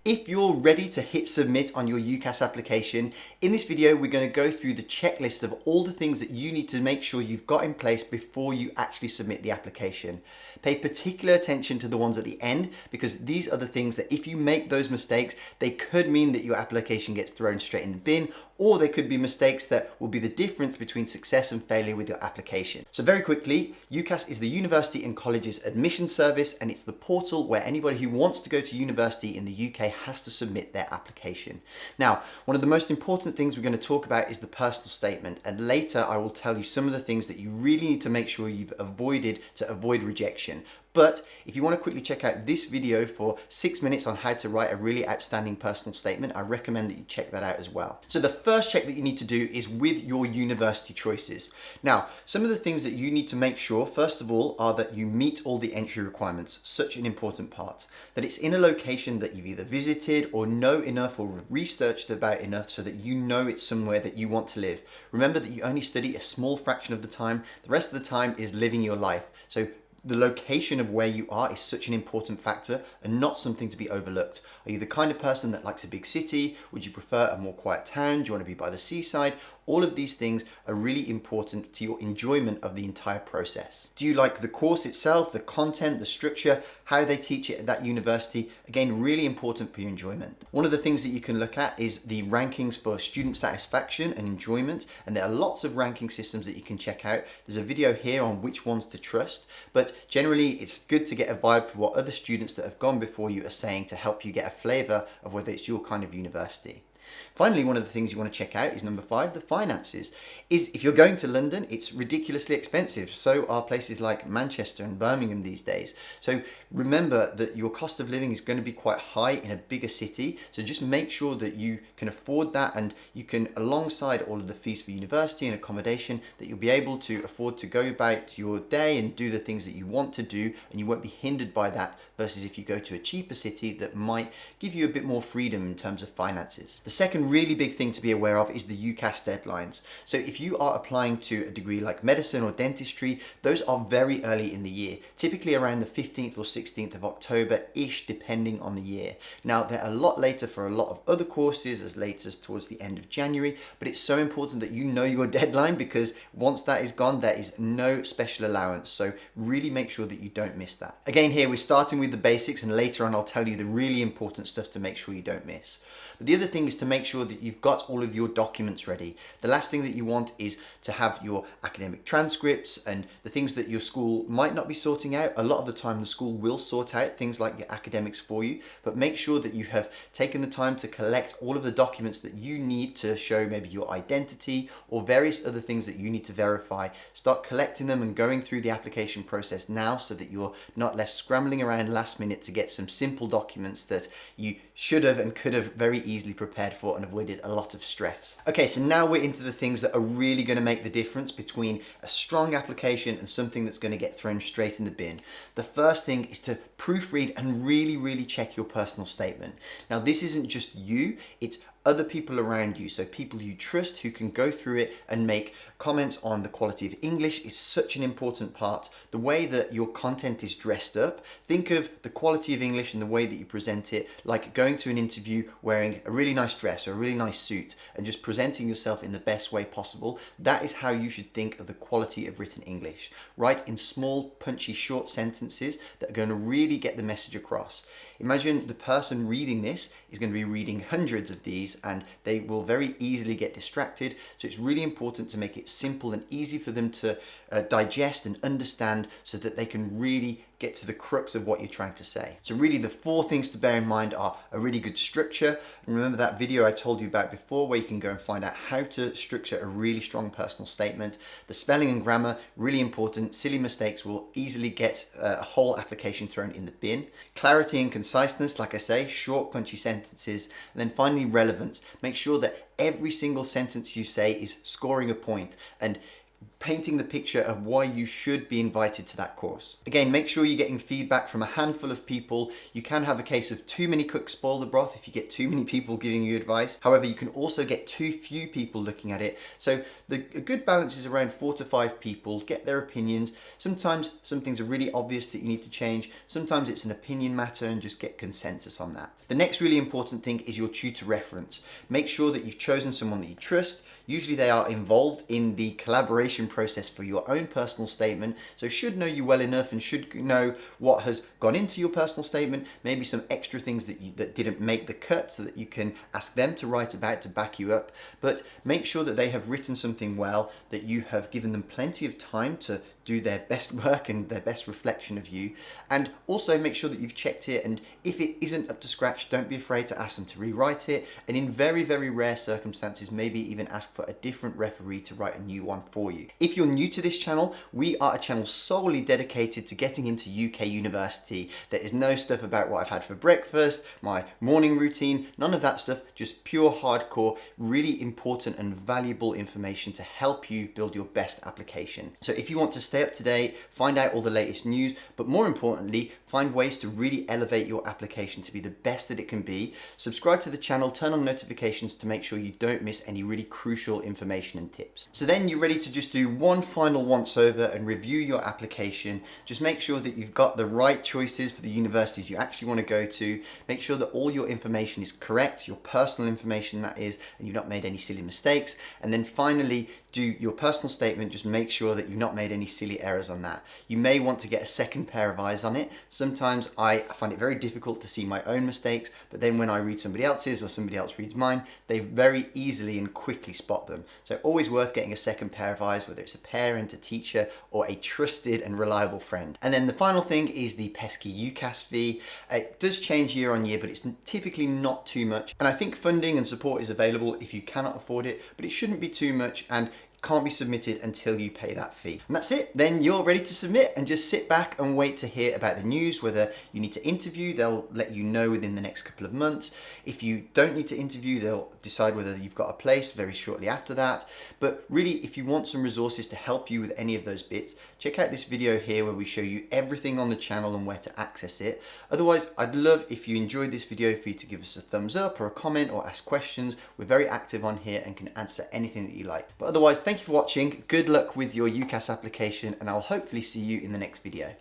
If you're ready to hit submit on your UCAS application, in this video we're going to go through the checklist of all the things that you need to make sure you've got in place before you actually submit the application. Pay particular attention to the ones at the end because these are the things that if you make those mistakes, they could mean that your application gets thrown straight in the bin, or they could be mistakes that will be the difference between success and failure with your application. So very quickly, UCAS is the University and Colleges Admission Service, and it's the portal where anybody who wants to go to university in the UK has to submit their application. Now, one of the most important things we're going to talk about is the personal statement, and later I will tell you some of the things that you really need to make sure you've avoided to avoid rejection. But if you want to quickly check out this video for 6 minutes on how to write a really outstanding personal statement, I recommend that you check that out as well. So the first check that you need to do is with your university choices. Now, some of the things that you need to make sure, first of all, are that you meet all the entry requirements, such an important part. That it's in a location that you've either visited or know enough or researched about enough so that you know it's somewhere that you want to live. Remember that you only study a small fraction of the time. The rest of the time is living your life. So the location of where you are is such an important factor and not something to be overlooked. Are you the kind of person that likes a big city? Would you prefer a more quiet town? Do you want to be by the seaside? All of these things are really important to your enjoyment of the entire process. Do you like the course itself, the content, the structure, how they teach it at that university? Again, really important for your enjoyment. One of the things that you can look at is the rankings for student satisfaction and enjoyment, and there are lots of ranking systems that you can check out. There's a video here on which ones to trust, but generally it's good to get a vibe for what other students that have gone before you are saying to help you get a flavour of whether it's your kind of university. Finally, one of the things you want to check out is number 5, the finances. If you're going to London, it's ridiculously expensive. So are places like Manchester and Birmingham these days. So remember that your cost of living is going to be quite high in a bigger city. So just make sure that you can afford that, and you can, alongside all of the fees for university and accommodation, that you'll be able to afford to go about your day and do the things that you want to do, and you won't be hindered by that, versus if you go to a cheaper city that might give you a bit more freedom in terms of finances. The second really big thing to be aware of is the UCAS deadlines. So if you are applying to a degree like medicine or dentistry, those are very early in the year, typically around the 15th or 16th of October-ish, depending on the year. Now, they're a lot later for a lot of other courses, as late as towards the end of January, but it's so important that you know your deadline, because once that is gone, there is no special allowance. So really make sure that you don't miss that. Again, here we're starting with the basics, and later on I'll tell you the really important stuff to make sure you don't miss. But the other thing is to make sure that you've got all of your documents ready. The last thing that you want is to have your academic transcripts and the things that your school might not be sorting out. A lot of the time the school will sort out things like your academics for you, but make sure that you have taken the time to collect all of the documents that you need to show maybe your identity or various other things that you need to verify. Start collecting them and going through the application process now, so that you're not left scrambling around last minute to get some simple documents that you should have and could have very easily prepared for and avoided a lot of stress. Okay, so now we're into the things that are really going to make the difference between a strong application and something that's going to get thrown straight in the bin. The first thing is to proofread and really check your personal statement. Now, this isn't just you, it's other people around you. So people you trust who can go through it and make comments on the quality of English is such an important part. The way that your content is dressed up, think of the quality of English and the way that you present it like going to an interview wearing a really nice dress or a really nice suit and just presenting yourself in the best way possible. That is how you should think of the quality of written English. Write in small, punchy, short sentences that are going to really get the message across. Imagine the person reading this is going to be reading hundreds of these, and they will very easily get distracted. So it's really important to make it simple and easy for them to digest and understand, so that they can really get to the crux of what you're trying to say. So really the 4 things to bear in mind are a really good structure. And remember that video I told you about before where you can go and find out how to structure a really strong personal statement. The spelling and grammar, really important. Silly mistakes will easily get a whole application thrown in the bin. Clarity and conciseness, like I say, short punchy sentences. And then finally, relevance. Make sure that every single sentence you say is scoring a point, and painting the picture of why you should be invited to that course. Again, make sure you're getting feedback from a handful of people. You can have a case of too many cooks spoil the broth if you get too many people giving you advice. However, you can also get too few people looking at it. So a good balance is around 4 to 5 people, get their opinions. Sometimes some things are really obvious that you need to change. Sometimes it's an opinion matter and just get consensus on that. The next really important thing is your tutor reference. Make sure that you've chosen someone that you trust. Usually they are involved in the collaboration process for your own personal statement, so should know you well enough and should know what has gone into your personal statement, maybe some extra things that didn't make the cut so that you can ask them to write about to back you up. But make sure that they have written something well, that you have given them plenty of time to do their best work and their best reflection of you, and also make sure that you've checked it, and if it isn't up to scratch, don't be afraid to ask them to rewrite it, and in very, very rare circumstances, maybe even ask for a different referee to write a new one for you. If you're new to this channel, we are a channel solely dedicated to getting into UK university. There is no stuff about what I've had for breakfast, my morning routine, none of that stuff, just pure hardcore, really important and valuable information to help you build your best application. So if you want to stay up to date, find out all the latest news, but more importantly, find ways to really elevate your application to be the best that it can be, subscribe to the channel, turn on notifications to make sure you don't miss any really crucial information and tips. So then you're ready to just do one final once over and review your application. Just make sure that you've got the right choices for the universities you actually want to go to. Make sure that all your information is correct, your personal information that is, and you've not made any silly mistakes. And then finally, do your personal statement. Just make sure that you've not made any silly errors on that. You may want to get a second pair of eyes on it. Sometimes I find it very difficult to see my own mistakes, but then when I read somebody else's or somebody else reads mine, they very easily and quickly spot them. So always worth getting a second pair of eyes, whether it's a parent, a teacher, or a trusted and reliable friend. And then the final thing is the pesky UCAS fee. It does change year on year, but it's typically not too much. And I think funding and support is available if you cannot afford it, but it shouldn't be too much, and can't be submitted until you pay that fee. And that's it. Then you're ready to submit, and just sit back and wait to hear about the news, whether you need to interview. They'll let you know within the next couple of months. If you don't need to interview, they'll decide whether you've got a place very shortly after that. But really, if you want some resources to help you with any of those bits, check out this video here where we show you everything on the channel and where to access it. Otherwise, I'd love if you enjoyed this video for you to give us a thumbs up or a comment or ask questions. We're very active on here and can answer anything that you like. But otherwise, thank you for watching. Good luck with your UCAS application, and I'll hopefully see you in the next video.